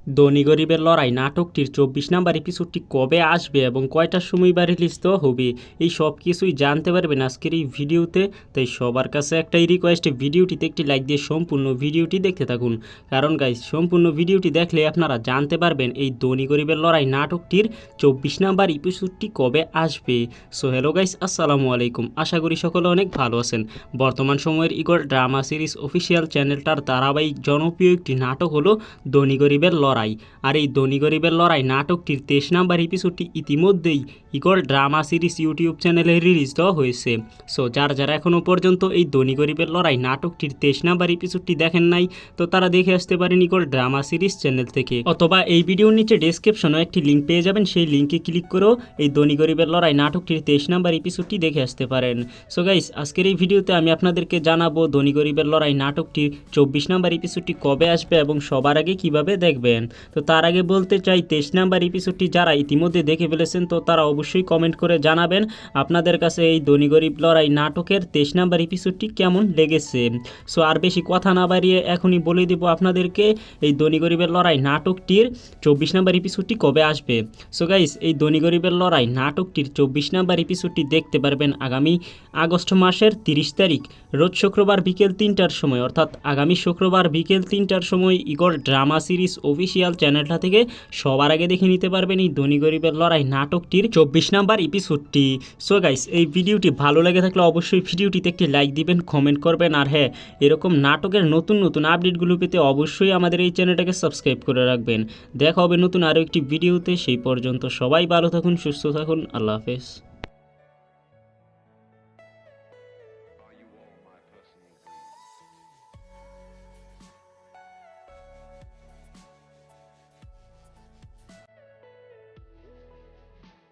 ধনী গরিবের লড়াই নাটকটির ২৪ নাম্বার এপিসোডটি কবে আসবে এবং কয়টার সময় বা রিলিজ তো হবে, এই সব কিছুই জানতে পারবেন আজকের এই ভিডিওতে। তাই সবার কাছে একটাই রিকোয়েস্ট, ভিডিওটিতে একটি লাইক দিয়ে সম্পূর্ণ ভিডিওটি দেখতে থাকুন। কারণ গাইস, সম্পূর্ণ ভিডিওটি দেখলে আপনারা জানতে পারবেন এই ধনী গরিবের লড়াই নাটকটির ২৪ নাম্বার এপিসোডটি কবে আসবে। সো হ্যালো গাইস, আসসালামু আলাইকুম। আশা করি সকলে অনেক ভালো আছেন। বর্তমান সময়ের ইগল ড্রামা সিরিজ অফিসিয়াল চ্যানেলটার ধারাবাহিক জনপ্রিয় একটি নাটক হলো ধনী গরিবের লড়াই। আর এই ধনী গরিবের লড়াই নাটকটির ২৩ নাম্বার এপিসোডটি ইতিমধ্যেই ইগল ড্রামা সিরিজ ইউটিউব চ্যানেলে রিলিজ দেওয়া হয়েছে। সো যারা এখনও পর্যন্ত এই ধনী গরিবের লড়াই নাটকটির ২৩ নাম্বার এপিসোডটি দেখেন নাই, তো তারা দেখে আসতে পারেন ইগল ড্রামা সিরিজ চ্যানেল থেকে, অথবা এই ভিডিওর নিচে ডেসক্রিপশনে একটি লিঙ্ক পেয়ে যাবেন। সেই লিঙ্কে ক্লিক করেও এই ধনী গরিবের লড়াই নাটকটির ২৩ নাম্বার এপিসোডটি দেখে আসতে পারেন। সো গাইস, আজকের এই ভিডিওতে আমি আপনাদেরকে জানাবো ধনী গরিবের লড়াই নাটকটির ২৪ নাম্বার এপিসোডটি কবে আসবে এবং সবার আগে কিভাবে দেখবেন। তো তার আগে বলতে চাই, ২৩ নাম্বার এপিসোডটি যারা ইতিমধ্যে দেখে ফেলেছেন তো তারা অবশ্যই কমেন্ট করে জানাবেন আপনাদের কাছে এই ধনী গরিব লড়াই নাটকের ২৩ নাম্বার এপিসোডটি কেমন লেগেছে। সো আর বেশি কথা না বাড়িয়ে এখনই বলে দেব আপনাদেরকে এই ধনী গরিবের লড়াই নাটকটির ২৪ নাম্বার এপিসোডটি কবে আসবে। সো গাইস, এই ধনী গরিবের লড়াই নাটকটির ২৪ নাম্বার এপিসোডটি দেখতে পারবেন আগামী আগস্ট মাসের ৩০ তারিখ রোজ শুক্রবার বিকেল ৩টার সময়, অর্থাৎ আগামী শুক্রবার বিকেল ৩টার সময় ইগল ড্রামা সিরিজ অফিসিয়াল চ্যানেলটা থেকে সবার আগে দেখে নিতে পারবেন এই ধনী গরিবের লড়াই নাটকটির ২৪ নাম্বার এপিসোডটি। সো গাইস, এই ভিডিওটি ভালো লেগে থাকলে অবশ্যই ভিডিওটিতে একটি লাইক দিবেন, কমেন্ট করবেন, আর হ্যাঁ, এরকম নাটকের নতুন নতুন আপডেটগুলো পেতে অবশ্যই আমাদের এই চ্যানেলটাকে সাবস্ক্রাইব করে রাখবেন। দেখা হবে নতুন আরও একটি ভিডিওতে। সেই পর্যন্ত সবাই ভালো থাকুন, সুস্থ থাকুন, আল্লাহ হাফেজ।